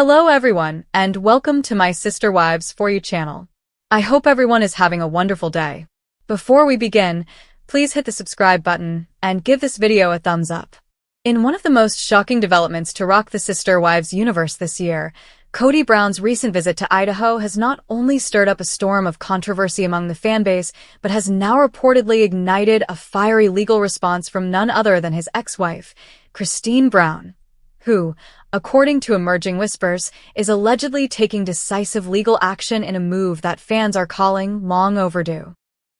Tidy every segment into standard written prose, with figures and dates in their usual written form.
Hello everyone, and welcome to my Sister Wives For You channel. I hope everyone is having a wonderful day. Before we begin, please hit the subscribe button and give this video a thumbs up. In one of the most shocking developments to rock the Sister Wives universe this year, Kody Brown's recent visit to Idaho has not only stirred up a storm of controversy among the fanbase, but has now reportedly ignited a fiery legal response from none other than his ex-wife, Christine Brown, who, according to emerging whispers, is allegedly taking decisive legal action in a move that fans are calling long overdue.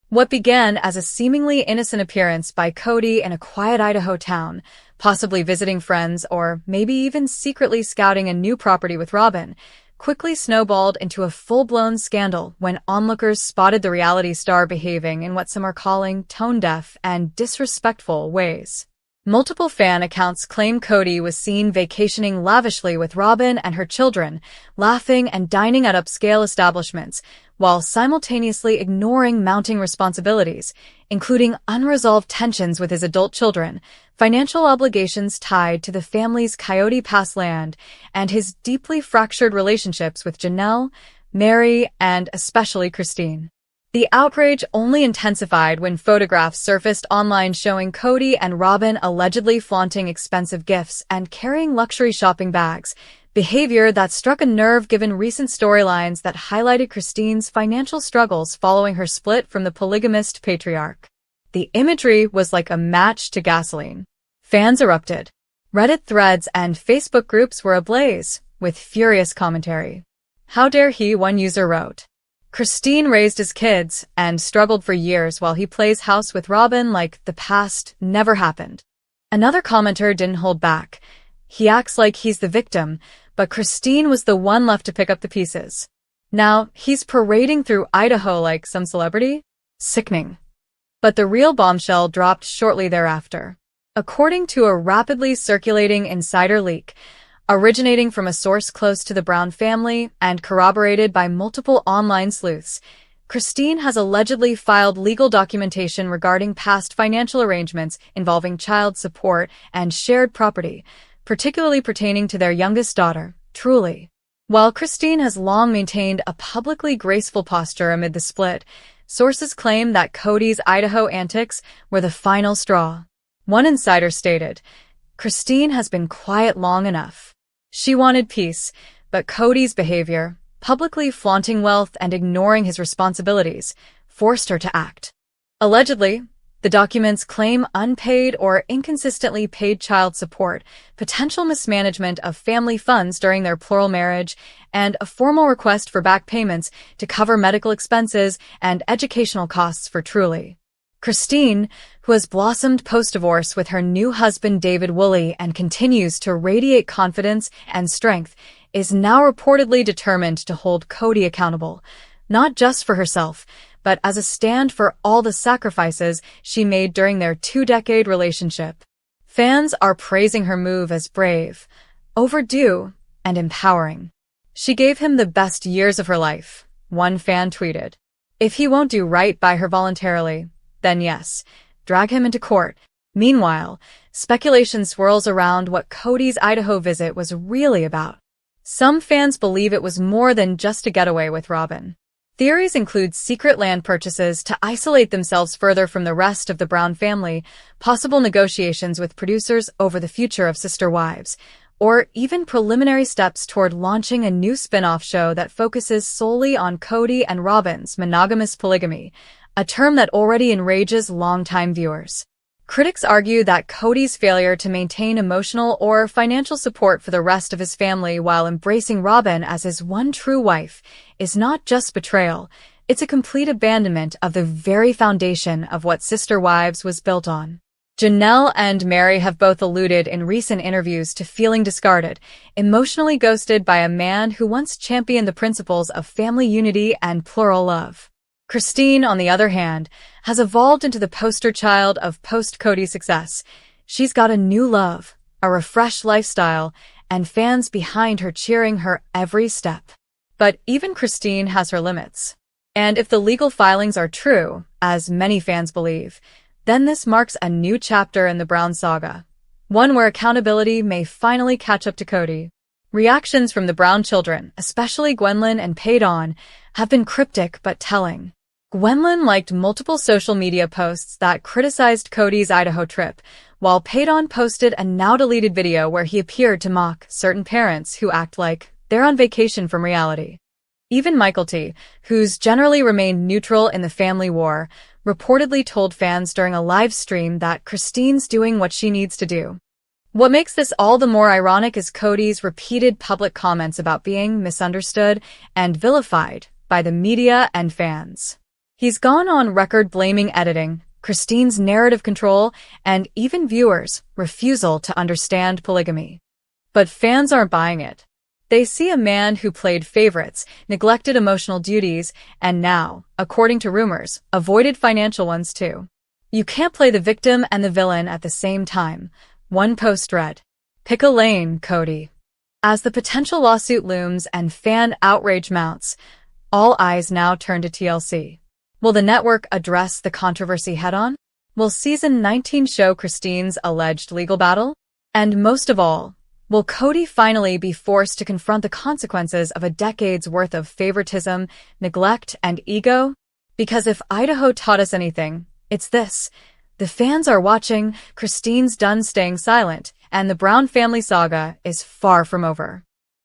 What began as a seemingly innocent appearance by Kody in a quiet Idaho town, possibly visiting friends or maybe even secretly scouting a new property with Robin, quickly snowballed into a full-blown scandal when onlookers spotted the reality star behaving in what some are calling tone-deaf and disrespectful ways. Multiple fan accounts claim Kody was seen vacationing lavishly with Robin and her children, laughing and dining at upscale establishments, while simultaneously ignoring mounting responsibilities, including unresolved tensions with his adult children, financial obligations tied to the family's Coyote Pass land, and his deeply fractured relationships with Janelle, Mary, and especially Christine. The outrage only intensified when photographs surfaced online showing Kody and Robin allegedly flaunting expensive gifts and carrying luxury shopping bags, behavior that struck a nerve given recent storylines that highlighted Christine's financial struggles following her split from the polygamist patriarch. The imagery was like a match to gasoline. Fans erupted. Reddit threads and Facebook groups were ablaze, with furious commentary. How dare he, one user wrote. Christine raised his kids and struggled for years while he plays house with Robin like the past never happened. Another commenter didn't hold back. He acts like he's the victim, but Christine was the one left to pick up the pieces. Now, he's parading through Idaho like some celebrity? Sickening. But the real bombshell dropped shortly thereafter. According to a rapidly circulating insider leak, originating from a source close to the Brown family and corroborated by multiple online sleuths, Christine has allegedly filed legal documentation regarding past financial arrangements involving child support and shared property, particularly pertaining to their youngest daughter, Truly. While Christine has long maintained a publicly graceful posture amid the split, sources claim that Kody's Idaho antics were the final straw. One insider stated, "Christine has been quiet long enough. She wanted peace, but Kody's behavior, publicly flaunting wealth and ignoring his responsibilities, forced her to act." Allegedly, the documents claim unpaid or inconsistently paid child support, potential mismanagement of family funds during their plural marriage, and a formal request for back payments to cover medical expenses and educational costs for Truly. Christine, who has blossomed post-divorce with her new husband David Woolley and continues to radiate confidence and strength, is now reportedly determined to hold Kody accountable, not just for herself, but as a stand for all the sacrifices she made during their two-decade relationship. Fans are praising her move as brave, overdue, and empowering. "She gave him the best years of her life," one fan tweeted. "If he won't do right by her voluntarily, then yes, drag him into court." Meanwhile, speculation swirls around what Kody's Idaho visit was really about. Some fans believe it was more than just a getaway with Robin. Theories include secret land purchases to isolate themselves further from the rest of the Brown family, possible negotiations with producers over the future of Sister Wives, or even preliminary steps toward launching a new spin-off show that focuses solely on Kody and Robin's monogamous polygamy, a term that already enrages longtime viewers. Critics argue that Kody's failure to maintain emotional or financial support for the rest of his family while embracing Robin as his one true wife is not just betrayal, it's a complete abandonment of the very foundation of what Sister Wives was built on. Janelle and Mary have both alluded in recent interviews to feeling discarded, emotionally ghosted by a man who once championed the principles of family unity and plural love. Christine, on the other hand, has evolved into the poster child of post-Kody success. She's got a new love, a refreshed lifestyle, and fans behind her cheering her every step. But even Christine has her limits. And if the legal filings are true, as many fans believe, then this marks a new chapter in the Brown saga, one where accountability may finally catch up to Kody. Reactions from the Brown children, especially Gwendolyn and Peyton, have been cryptic but telling. Gwendolyn liked multiple social media posts that criticized Kody's Idaho trip, while Peyton posted a now-deleted video where he appeared to mock certain parents who act like they're on vacation from reality. Even Michael T., who's generally remained neutral in the family war, reportedly told fans during a live stream that Christine's doing what she needs to do. What makes this all the more ironic is Kody's repeated public comments about being misunderstood and vilified by the media and fans. He's gone on record blaming editing, Christine's narrative control, and even viewers' refusal to understand polygamy. But fans aren't buying it. They see a man who played favorites, neglected emotional duties, and now, according to rumors, avoided financial ones too. You can't play the victim and the villain at the same time. One post read, "Pick a lane, Kody." As the potential lawsuit looms and fan outrage mounts, all eyes now turn to TLC. Will the network address the controversy head-on? Will Season 19 show Christine's alleged legal battle? And most of all, will Kody finally be forced to confront the consequences of a decade's worth of favoritism, neglect, and ego? Because if Idaho taught us anything, it's this. The fans are watching, Christine's done staying silent, and the Brown family saga is far from over.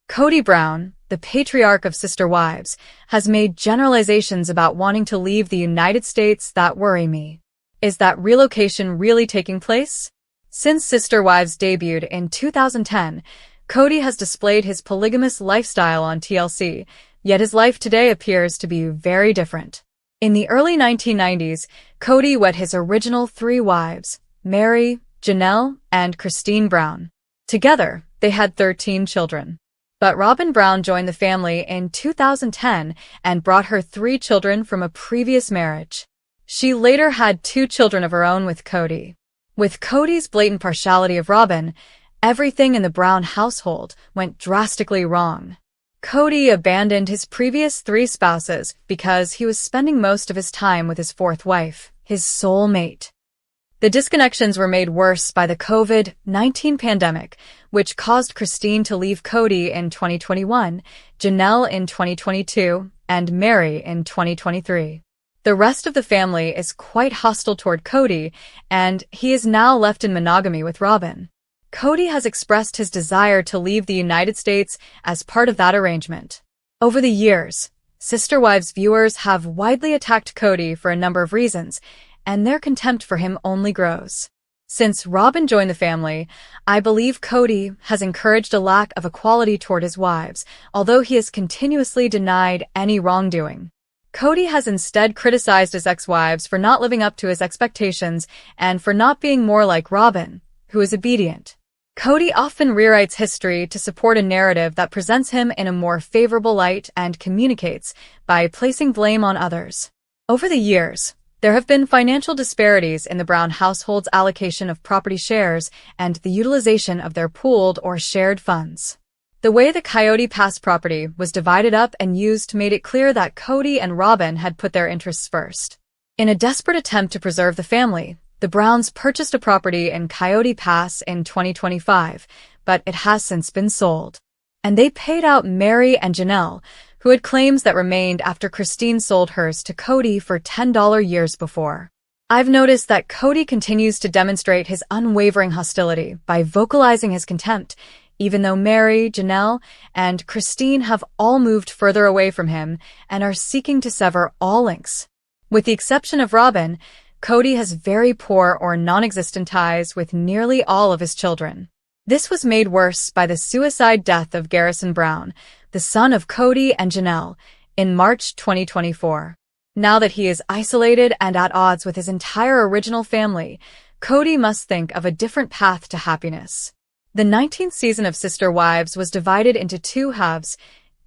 Kody Brown, the patriarch of Sister Wives, has made generalizations about wanting to leave the United States that worry me. Is that relocation really taking place? Since Sister Wives debuted in 2010, Kody has displayed his polygamous lifestyle on TLC, yet his life today appears to be very different. In the early 1990s, Kody wed his original 3 wives, Mary, Janelle, and Christine Brown. Together, they had 13 children. But Robin Brown joined the family in 2010 and brought her 3 children from a previous marriage. She later had 2 children of her own with Kody. With Kody's blatant partiality of Robin, everything in the Brown household went drastically wrong. Kody abandoned his previous 3 spouses because he was spending most of his time with his 4th wife, his soul mate. The disconnections were made worse by the COVID-19 pandemic, which caused Christine to leave Kody in 2021, Janelle in 2022, and Mary in 2023. The rest of the family is quite hostile toward Kody, and he is now left in monogamy with Robin. Kody has expressed his desire to leave the United States as part of that arrangement. Over the years, Sister Wives viewers have widely attacked Kody for a number of reasons, and their contempt for him only grows. Since Robin joined the family, I believe Kody has encouraged a lack of equality toward his wives, although he has continuously denied any wrongdoing. Kody has instead criticized his ex-wives for not living up to his expectations and for not being more like Robin, who is obedient. Kody often rewrites history to support a narrative that presents him in a more favorable light and communicates by placing blame on others. Over the years, there have been financial disparities in the Brown household's allocation of property shares and the utilization of their pooled or shared funds. The way the Coyote Pass property was divided up and used made it clear that Kody and Robin had put their interests first. In a desperate attempt to preserve the family, the Browns purchased a property in Coyote Pass in 2025, but it has since been sold. And they paid out Mary and Janelle, who had claims that remained after Christine sold hers to Kody for $10 years before. I've noticed that Kody continues to demonstrate his unwavering hostility by vocalizing his contempt, even though Mary, Janelle, and Christine have all moved further away from him and are seeking to sever all links. With the exception of Robin, Kody has very poor or non-existent ties with nearly all of his children. This was made worse by the suicide death of Garrison Brown, the son of Kody and Janelle, in March 2024. Now that he is isolated and at odds with his entire original family, Kody must think of a different path to happiness. The 19th season of Sister Wives was divided into 2 halves,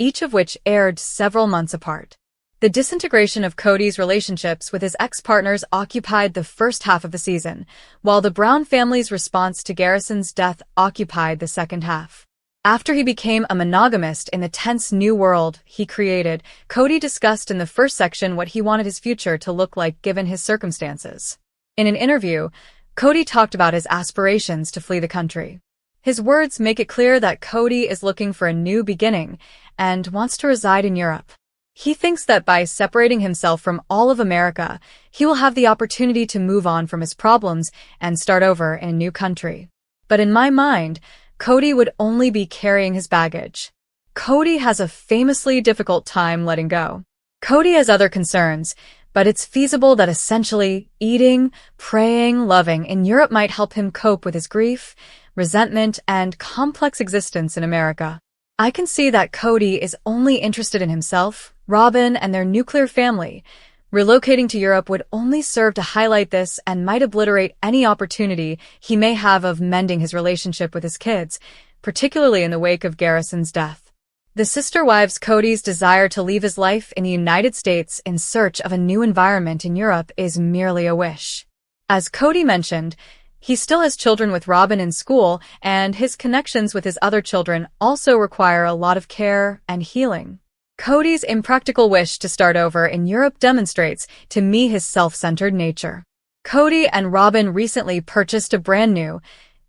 each of which aired several months apart. The disintegration of Kody's relationships with his ex-partners occupied the first half of the season, while the Brown family's response to Garrison's death occupied the second half. After he became a monogamist in the tense new world he created, Kody discussed in the first section what he wanted his future to look like given his circumstances. In an interview, Kody talked about his aspirations to flee the country. His words make it clear that Kody is looking for a new beginning and wants to reside in Europe. He thinks that by separating himself from all of America, he will have the opportunity to move on from his problems and start over in a new country. But in my mind, Kody would only be carrying his baggage. Kody has a famously difficult time letting go. Kody has other concerns, but it's feasible that essentially eating, praying, loving in Europe might help him cope with his grief, resentment, and complex existence in America. I can see that Kody is only interested in himself, Robin, and their nuclear family. Relocating to Europe would only serve to highlight this and might obliterate any opportunity he may have of mending his relationship with his kids, particularly in the wake of Garrison's death. The sister wives Kody's desire to leave his life in the United States in search of a new environment in Europe is merely a wish. As Kody mentioned, he still has children with Robin in school, and his connections with his other children also require a lot of care and healing. Kody's impractical wish to start over in Europe demonstrates to me his self-centered nature. Kody and Robin recently purchased a brand new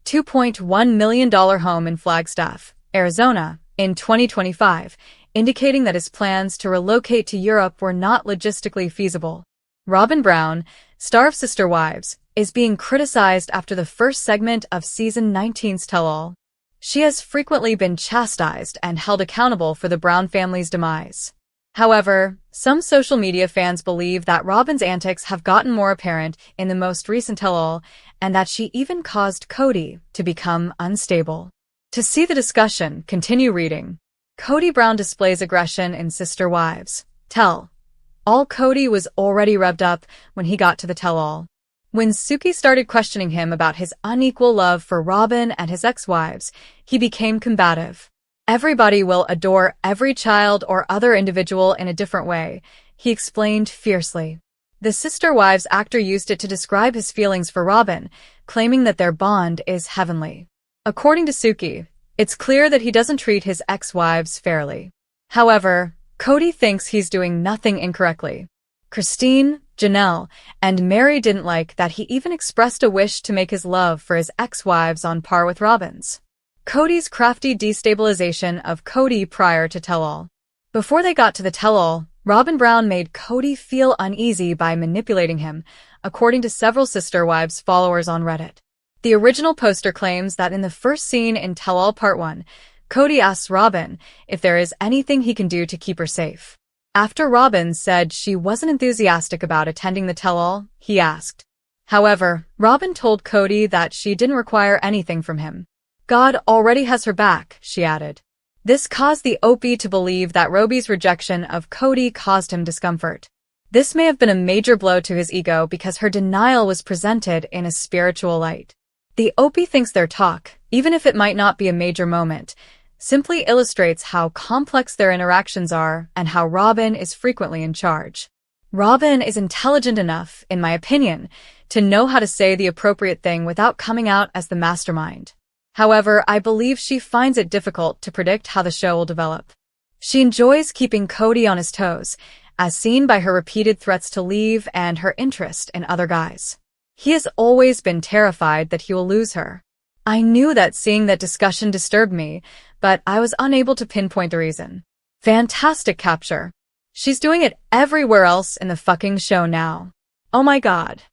$2.1 million home in Flagstaff, Arizona, in 2025, indicating that his plans to relocate to Europe were not logistically feasible. Robin Brown, star of Sister Wives, is being criticized after the first segment of Season 19's tell-all. She has frequently been chastised and held accountable for the Brown family's demise. However, some social media fans believe that Robin's antics have gotten more apparent in the most recent tell-all and that she even caused Kody to become unstable. To see the discussion, continue reading. Kody Brown displays aggression in Sister Wives. Tell-all. Kody was already revved up when he got to the tell-all. When Suki started questioning him about his unequal love for Robin and his ex-wives, he became combative. Everybody will adore every child or other individual in a different way, he explained fiercely. The Sister Wives actor used it to describe his feelings for Robin, claiming that their bond is heavenly. According to Suki, it's clear that he doesn't treat his ex-wives fairly. However, Kody thinks he's doing nothing incorrectly. Christine, Janelle, and Mary didn't like that he even expressed a wish to make his love for his ex-wives on par with Robin's. Kody's crafty destabilization of Kody prior to tell-all. Before they got to the tell-all, Robin Brown made Kody feel uneasy by manipulating him, according to several Sister Wives followers on Reddit. The original poster claims that in the first scene in Tell-All Part 1, Kody asks Robin if there is anything he can do to keep her safe. After Robin said she wasn't enthusiastic about attending the tell-all, he asked. However, Robin told Kody that she didn't require anything from him. God already has her back, she added. This caused the OP to believe that Roby's rejection of Kody caused him discomfort. This may have been a major blow to his ego because her denial was presented in a spiritual light. The OP thinks their talk, even if it might not be a major moment, simply illustrates how complex their interactions are and how Robin is frequently in charge. Robin is intelligent enough, in my opinion, to know how to say the appropriate thing without coming out as the mastermind. However, I believe she finds it difficult to predict how the show will develop. She enjoys keeping Kody on his toes, as seen by her repeated threats to leave and her interest in other guys. He has always been terrified that he will lose her. I knew that seeing that discussion disturbed me, but I was unable to pinpoint the reason. Fantastic capture. She's doing it everywhere else in the fucking show now. Oh my god.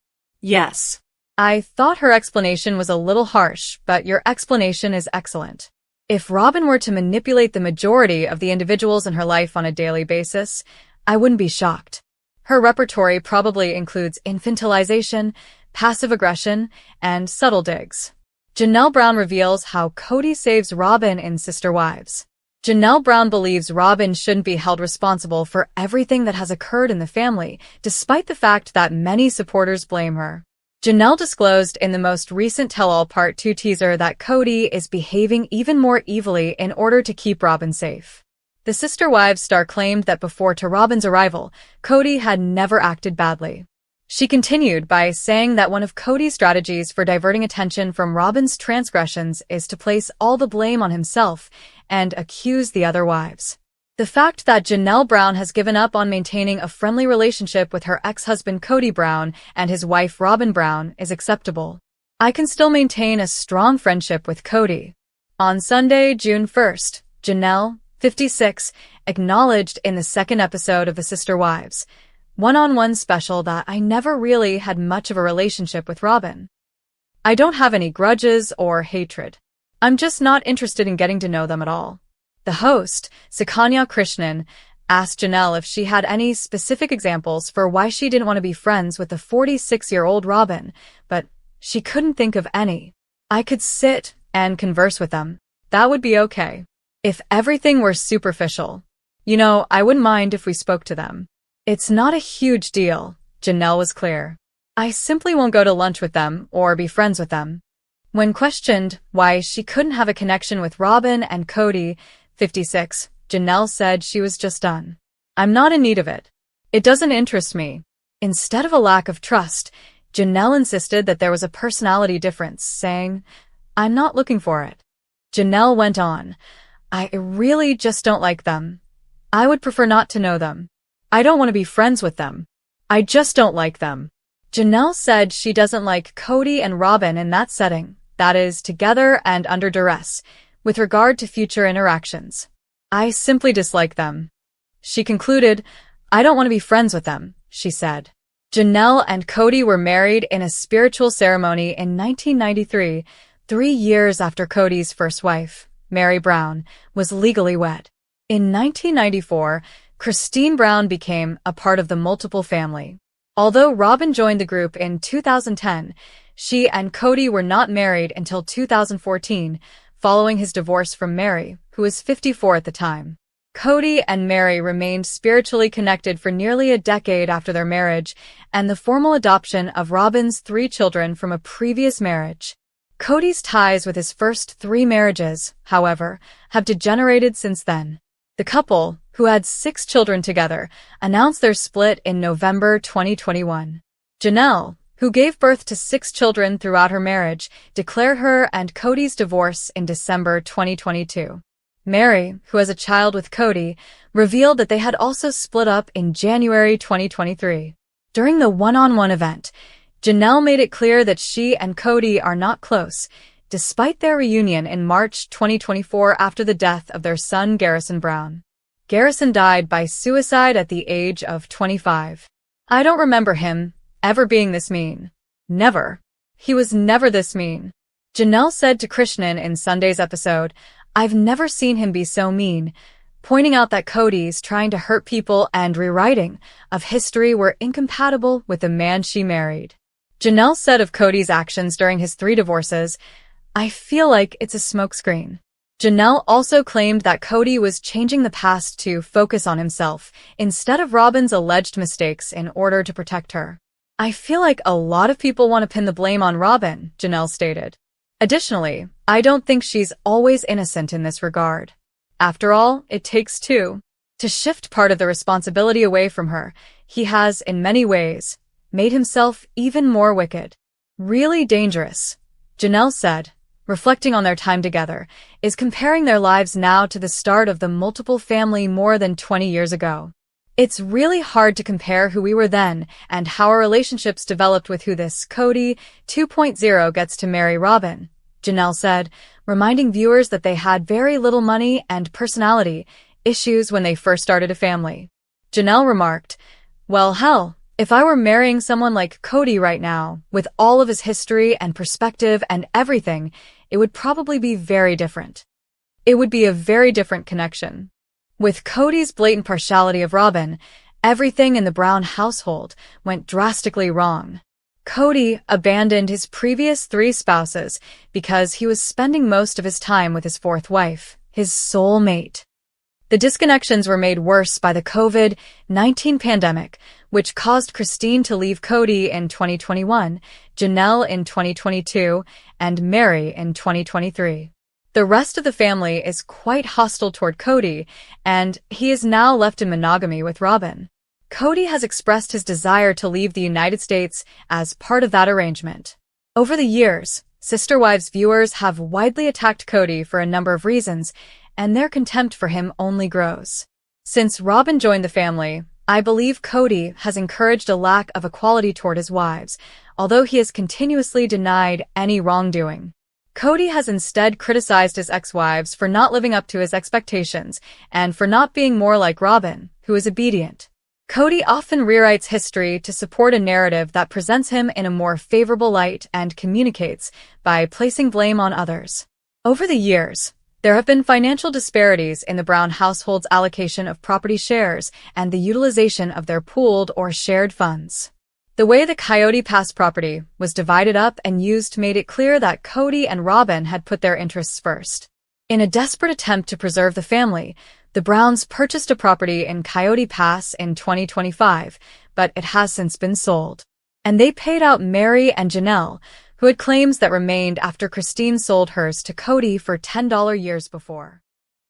Yes. I thought her explanation was a little harsh, but your explanation is excellent. If Robin were to manipulate the majority of the individuals in her life on a daily basis, I wouldn't be shocked. Her repertoire probably includes infantilization, passive aggression, and subtle digs. Janelle Brown reveals how Kody saves Robin in Sister Wives. Janelle Brown believes Robin shouldn't be held responsible for everything that has occurred in the family, despite the fact that many supporters blame her. Janelle disclosed in the most recent Tell-All Part 2 teaser that Kody is behaving even more evilly in order to keep Robin safe. The Sister Wives star claimed that before to Robin's arrival, Kody had never acted badly. She continued by saying that one of Kody's strategies for diverting attention from Robin's transgressions is to place all the blame on himself and accuse the other wives. The fact that Janelle Brown has given up on maintaining a friendly relationship with her ex-husband Kody Brown and his wife Robin Brown is acceptable. I can still maintain a strong friendship with Kody. On Sunday, June 1st, Janelle, 56, acknowledged in the second episode of The Sister Wives one-on-one special that I never really had much of a relationship with Robin. I don't have any grudges or hatred. I'm just not interested in getting to know them at all. The host, Sukanya Krishnan, asked Janelle if she had any specific examples for why she didn't want to be friends with the 46-year-old Robin, but she couldn't think of any. I could sit and converse with them. That would be okay. If everything were superficial. I wouldn't mind if we spoke to them. It's not a huge deal, Janelle was clear. I simply won't go to lunch with them or be friends with them. When questioned why she couldn't have a connection with Robin and Kody, 56, Janelle said she was just done. I'm not in need of it. It doesn't interest me. Instead of a lack of trust, Janelle insisted that there was a personality difference, saying, I'm not looking for it. Janelle went on, I really just don't like them. I would prefer not to know them. I don't want to be friends with them. I just don't like them. Janelle said she doesn't like Kody and Robin in that setting, that is, together and under duress, with regard to future interactions. I simply dislike them. She concluded, I don't want to be friends with them, she said. Janelle and Kody were married in a spiritual ceremony in 1993, 3 years after Kody's first wife, Mary Brown, was legally wed. In 1994, Christine Brown became a part of the multiple family. Although Robin joined the group in 2010, she and Kody were not married until 2014, following his divorce from Mary, who was 54 at the time. Kody and Mary remained spiritually connected for nearly a decade after their marriage and the formal adoption of Robin's 3 children from a previous marriage. Kody's ties with his first 3 marriages, however, have degenerated since then. The couple, who had 6 children together, announced their split in November 2021. Janelle, who gave birth to 6 children throughout her marriage, declared her and Kody's divorce in December 2022. Mary, who has a child with Kody, revealed that they had also split up in January 2023. During the one-on-one event, Janelle made it clear that she and Kody are not close, despite their reunion in March 2024 after the death of their son Garrison Brown. Garrison died by suicide at the age of 25. I don't remember him ever being this mean. Never. He was never this mean. Janelle said to Krishnan in Sunday's episode, I've never seen him be so mean, pointing out that Kody's trying to hurt people and rewriting of history were incompatible with the man she married. Janelle said of Kody's actions during his 3 divorces, I feel like it's a smokescreen. Janelle also claimed that Kody was changing the past to focus on himself instead of Robin's alleged mistakes in order to protect her. I feel like a lot of people want to pin the blame on Robin, Janelle stated. Additionally, I don't think she's always innocent in this regard. After all, it takes 2. To shift part of the responsibility away from her, he has, in many ways, made himself even more wicked. Really dangerous, Janelle said, reflecting on their time together, is comparing their lives now to the start of the multiple family more than 20 years ago. It's really hard to compare who we were then and how our relationships developed with who this Kody 2.0 gets to marry Robin, Janelle said, reminding viewers that they had very little money and personality issues when they first started a family. Janelle remarked, well, hell, if I were marrying someone like Kody right now, with all of his history and perspective and everything, it would probably be very different. It would be a very different connection. With Kody's blatant partiality of Robin, everything in the Brown household went drastically wrong. Kody abandoned his previous 3 spouses because he was spending most of his time with his 4th wife, his soul mate. The disconnections were made worse by the COVID-19 pandemic, which caused Christine to leave Kody in 2021, Janelle in 2022, and Mary in 2023. The rest of the family is quite hostile toward Kody, and he is now left in monogamy with Robin. Kody has expressed his desire to leave the United States as part of that arrangement. Over the years, Sister Wives viewers have widely attacked Kody for a number of reasons, and their contempt for him only grows. Since Robin joined the family, I believe Kody has encouraged a lack of equality toward his wives, although he has continuously denied any wrongdoing. Kody has instead criticized his ex-wives for not living up to his expectations and for not being more like Robyn, who is obedient. Kody often rewrites history to support a narrative that presents him in a more favorable light and communicates by placing blame on others. Over the years, there have been financial disparities in the Brown household's allocation of property shares and the utilization of their pooled or shared funds. The way the Coyote Pass property was divided up and used made it clear that Kody and Robyn had put their interests first. In a desperate attempt to preserve the family, the Browns purchased a property in Coyote Pass in 2025, but it has since been sold. And they paid out Mary and Janelle, who had claims that remained after Christine sold hers to Kody for $10 years before.